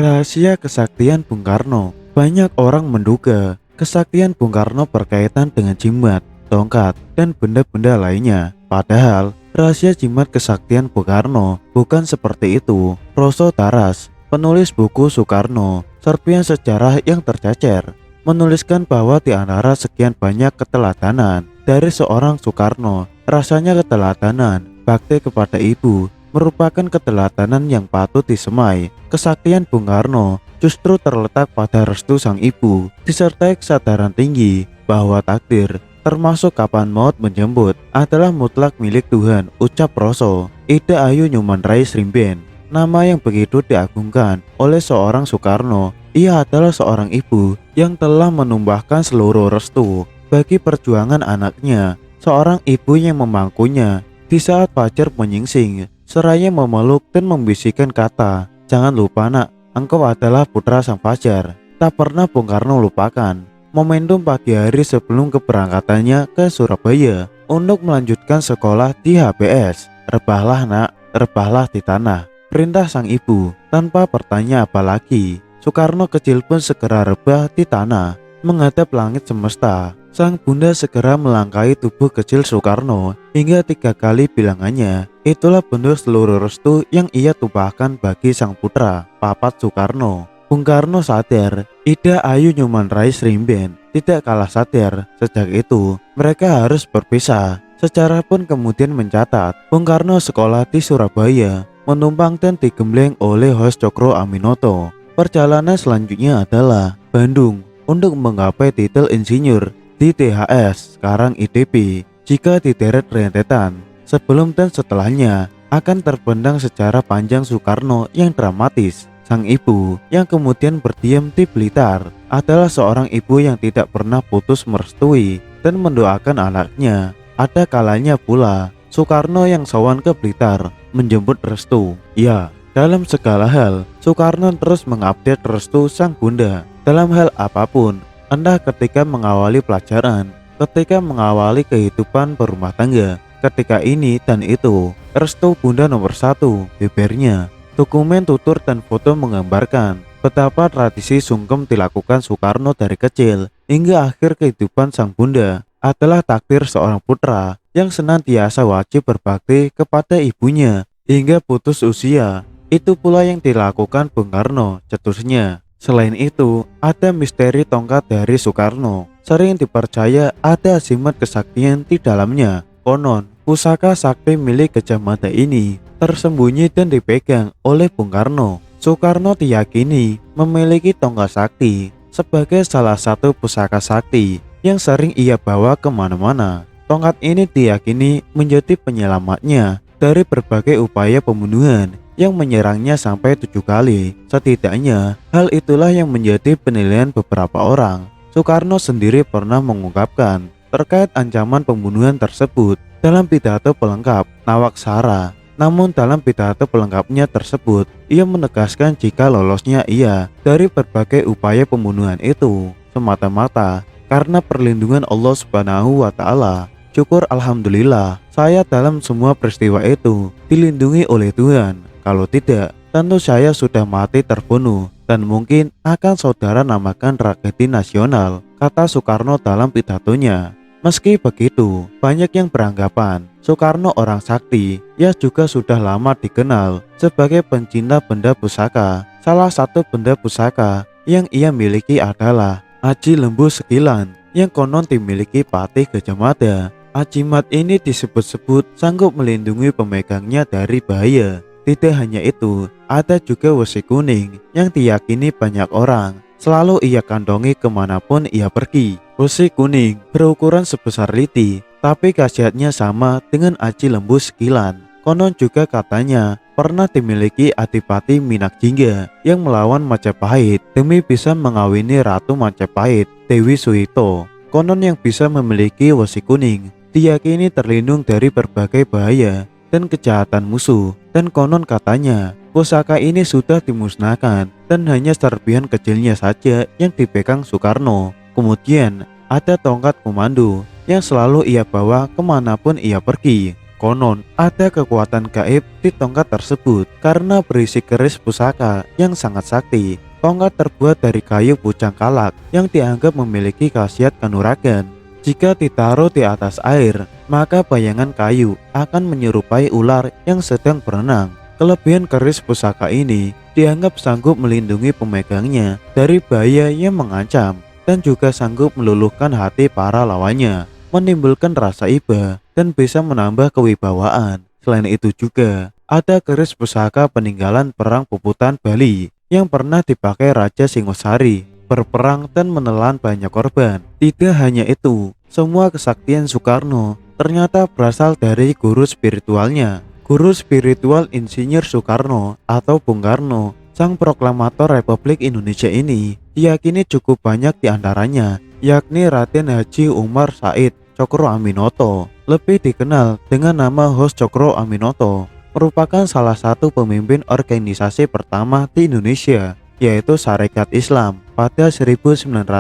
Rahasia kesaktian Bung Karno. Banyak orang menduga kesaktian Bung Karno berkaitan dengan jimat, tongkat, dan benda-benda lainnya. Padahal rahasia jimat kesaktian Bung Karno bukan seperti itu. Roso Taras, penulis buku Soekarno, Serpihan Sejarah yang Tercecer, menuliskan bahwa di antara sekian banyak keteladanan dari seorang Soekarno, rasanya keteladanan bakti kepada ibu merupakan keteladanan yang patut disemai. Kesaktian Bung Karno justru terletak pada restu sang ibu, disertai kesadaran tinggi bahwa takdir, termasuk kapan maut menjemput, adalah mutlak milik Tuhan, ucap Roso. Ida Ayu Nyuman-Rai Srimben, nama yang begitu diagungkan oleh seorang Soekarno. Ia adalah seorang ibu yang telah menumbahkan seluruh restu bagi perjuangan anaknya, seorang ibu yang memangkunya di saat fajar menyingsing, seraya memeluk dan membisikkan kata, "Jangan lupa nak, engkau adalah putra sang fajar." Tak pernah Bung Karno lupakan momentum pagi hari sebelum keberangkatannya ke Surabaya untuk melanjutkan sekolah di HBS. "Rebahlah nak, rebahlah di tanah," perintah sang ibu. Tanpa bertanya apa lagi, Soekarno kecil pun segera rebah di tanah, menghadap langit semesta. Sang bunda segera melangkahi tubuh kecil Soekarno hingga 3 kali bilangannya. Itulah bentuk seluruh restu yang ia tumpahkan bagi sang putra, Papat Soekarno. Bung Karno sadar, Ida Ayu Nyuman-Rai Srimben tidak kalah sadar. Sejak itu, mereka harus berpisah. Sejarah pun kemudian mencatat, Bung Karno sekolah di Surabaya, menumpang dan digembleng oleh Hos Cokro Aminoto. Perjalanan selanjutnya adalah Bandung untuk menggapai titel insinyur di THS, sekarang ITB. Jika dideret rentetan, sebelum dan setelahnya akan terbentang sejarah panjang Soekarno yang dramatis. Sang ibu yang kemudian berdiam di Blitar adalah seorang ibu yang tidak pernah putus merestui dan mendoakan anaknya. Ada kalanya pula Soekarno yang sowan ke Blitar menjemput restu. Ya, dalam segala hal Soekarno terus mengupdate restu sang bunda dalam hal apapun, entah ketika mengawali pelajaran, ketika mengawali kehidupan berumah tangga, ketika ini dan itu. Restu bunda nomor 1, bebernya. Dokumen tutur dan foto menggambarkan betapa tradisi sungkem dilakukan Soekarno dari kecil hingga akhir kehidupan sang bunda adalah takdir seorang putra yang senantiasa wajib berbakti kepada ibunya hingga putus usia. Itu pula yang dilakukan Bung Karno, cetusnya. Selain itu, ada misteri tongkat dari Soekarno. Sering dipercaya ada jimat kesaktian di dalamnya. Konon, pusaka sakti milik Gajah Mada ini tersembunyi dan dipegang oleh Bung Karno. Soekarno diyakini memiliki tongkat sakti sebagai salah satu pusaka sakti yang sering ia bawa kemana-mana. Tongkat ini diyakini menjadi penyelamatnya dari berbagai upaya pembunuhan yang menyerangnya sampai 7 kali. Setidaknya, hal itulah yang menjadi penilaian beberapa orang. Soekarno sendiri pernah mengungkapkan terkait ancaman pembunuhan tersebut dalam pidato pelengkap Nawaksara. Namun dalam pidato pelengkapnya tersebut, ia menegaskan jika lolosnya ia dari berbagai upaya pembunuhan itu semata-mata karena perlindungan Allah Subhanahu wa Ta'ala. Syukur alhamdulillah, saya dalam semua peristiwa itu dilindungi oleh Tuhan. Kalau tidak, tentu saya sudah mati terbunuh dan mungkin akan saudara namakan tragedi nasional, kata Soekarno dalam pidatonya. Meski begitu, banyak yang beranggapan Soekarno orang sakti. Ia juga sudah lama dikenal sebagai pencinta benda pusaka. Salah satu benda pusaka yang ia miliki adalah aji lembu sekilan yang konon dimiliki Patih Gajah Mada. Ajimat ini disebut-sebut sanggup melindungi pemegangnya dari bahaya. Tidak hanya itu, ada juga wesi kuning yang diyakini banyak orang selalu ia kantongi kemanapun ia pergi. Wesi kuning berukuran sebesar lidi, tapi khasiatnya sama dengan aji lembu sekilan. Konon juga katanya pernah dimiliki Adipati Minakjingga yang melawan Majapahit demi bisa mengawini Ratu Majapahit, Dewi Suhito. Konon yang bisa memiliki wesi kuning diyakini terlindung dari berbagai bahaya dan kejahatan musuh. Dan konon katanya pusaka ini sudah dimusnahkan dan hanya serpihan kecilnya saja yang dipegang Soekarno. Kemudian ada tongkat komando yang selalu ia bawa kemanapun ia pergi. Konon ada kekuatan gaib di tongkat tersebut karena berisi keris pusaka yang sangat sakti. Tongkat terbuat dari kayu pucang kalak yang dianggap memiliki khasiat kanuragan. Jika ditaruh di atas air, maka bayangan kayu akan menyerupai ular yang sedang berenang. Kelebihan keris pusaka ini dianggap sanggup melindungi pemegangnya dari bahaya yang mengancam dan juga sanggup meluluhkan hati para lawannya, menimbulkan rasa iba dan bisa menambah kewibawaan. Selain itu juga ada keris pusaka peninggalan perang Puputan Bali yang pernah dipakai Raja Singosari berperang dan menelan banyak korban. Tidak hanya itu, semua kesaktian Soekarno ternyata berasal dari guru spiritualnya. Guru spiritual Insinyur Soekarno atau Bung Karno, sang proklamator Republik Indonesia ini, diyakini cukup banyak diantaranya, yakni Raden Haji Umar Said Cokro Aminoto, lebih dikenal dengan nama Hos Cokro Aminoto, merupakan salah satu pemimpin organisasi pertama di Indonesia, yaitu Sarekat Islam pada 1912.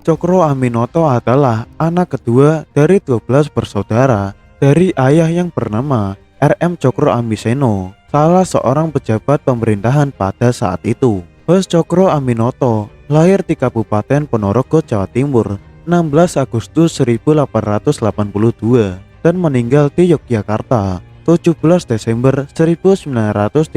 Cokro Aminoto adalah anak kedua dari 12 bersaudara dari ayah yang bernama RM Cokro Amiseno, salah seorang pejabat pemerintahan pada saat itu. Hos Cokro Aminoto lahir di Kabupaten Ponorogo, Jawa Timur, 16 Agustus 1882 dan meninggal di Yogyakarta 17 Desember 1934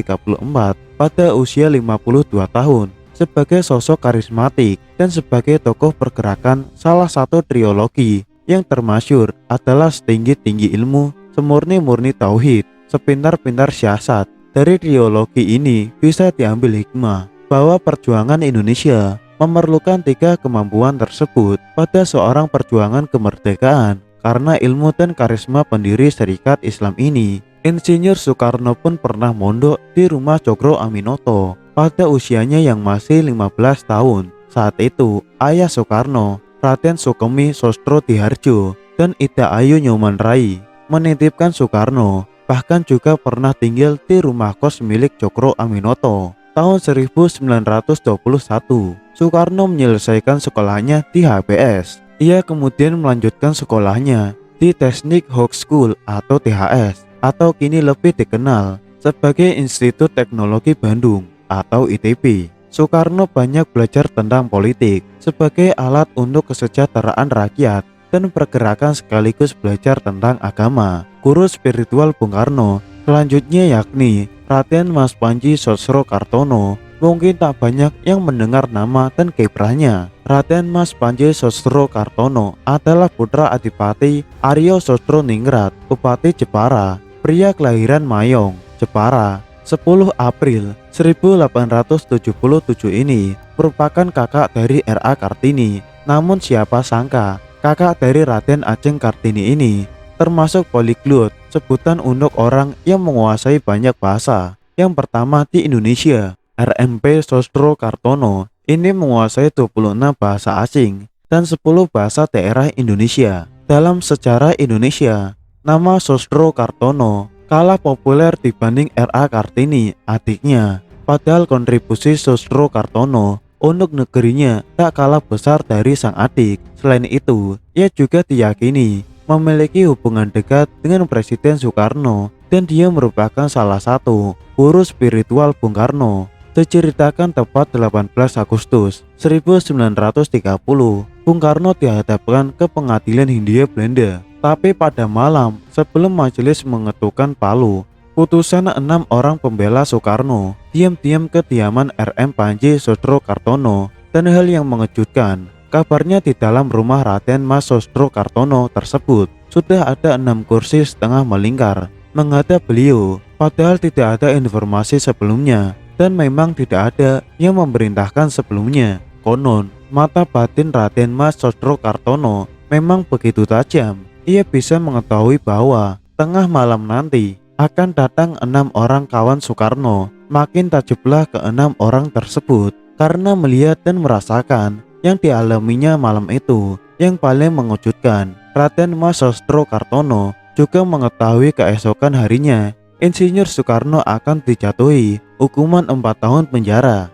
pada usia 52 tahun. Sebagai sosok karismatik dan sebagai tokoh pergerakan salah satu trilogi yang termasyhur adalah Setinggi-tinggi Ilmu, Semurni-murni Tauhid, Sepintar-pintar Siasat. Dari trilogi ini bisa diambil hikmah bahwa perjuangan Indonesia memerlukan 3 kemampuan tersebut pada seorang perjuangan kemerdekaan. Karena ilmu dan karisma pendiri Serikat Islam ini, Insinyur Soekarno pun pernah mondok di rumah Cokro Aminoto pada usianya yang masih 15 tahun. Saat itu, ayah Soekarno, Raden Sukemi Sostro Diharjo dan Ida Ayu Nyoman Rai, menitipkan Soekarno, bahkan juga pernah tinggal di rumah kos milik Cokro Aminoto. Tahun 1921, Soekarno menyelesaikan sekolahnya di HBS. Ia kemudian melanjutkan sekolahnya di Teknik High School atau THS, atau kini lebih dikenal sebagai Institut Teknologi Bandung atau ITB. Soekarno banyak belajar tentang politik sebagai alat untuk kesejahteraan rakyat dan pergerakan sekaligus belajar tentang agama. Guru spiritual Bung Karno selanjutnya yakni Raden Mas Panji Sosro Kartono. Mungkin tak banyak yang mendengar nama dan kiprahnya. Raden Mas Panji Sosro Kartono adalah putra Adipati Aryo Sosro Ningrat, Bupati Jepara, pria kelahiran Mayong, Jepara. 10 April 1877 ini merupakan kakak dari R.A. Kartini. Namun siapa sangka kakak dari Raden Ajeng Kartini ini termasuk polyglot, sebutan untuk orang yang menguasai banyak bahasa. Yang pertama di Indonesia, RMP Sosro Kartono ini menguasai 26 bahasa asing dan 10 bahasa daerah Indonesia. Dalam sejarah Indonesia, nama Sosro Kartono kalah populer dibanding R.A. Kartini, adiknya. Padahal kontribusi Sosro Kartono untuk negerinya tak kalah besar dari sang adik. Selain itu, ia juga diyakini memiliki hubungan dekat dengan Presiden Soekarno dan dia merupakan salah satu guru spiritual Bung Karno. Diceritakan tepat 18 Agustus 1930, Bung Karno dihadapkan ke pengadilan Hindia Belanda. Tapi pada malam sebelum majelis mengetukkan palu, putusan 6 orang pembela Soekarno diam-diam ke kediaman RM Panji Sosro Kartono. Dan hal yang mengejutkan, kabarnya di dalam rumah Raden Mas Sosro Kartono tersebut sudah ada 6 kursi setengah melingkar menghadap beliau. Padahal tidak ada informasi sebelumnya dan memang tidak ada yang memerintahkan sebelumnya. Konon, mata batin Raden Mas Sosro Kartono memang begitu tajam. Ia bisa mengetahui bahwa tengah malam nanti akan datang 6 orang kawan Soekarno. Makin takjublah ke-6 orang tersebut karena melihat dan merasakan yang dialaminya malam itu. Yang paling mengejutkan, Raden Mas Sosro Kartono juga mengetahui keesokan harinya Insinyur Soekarno akan dijatuhi hukuman 4 tahun penjara.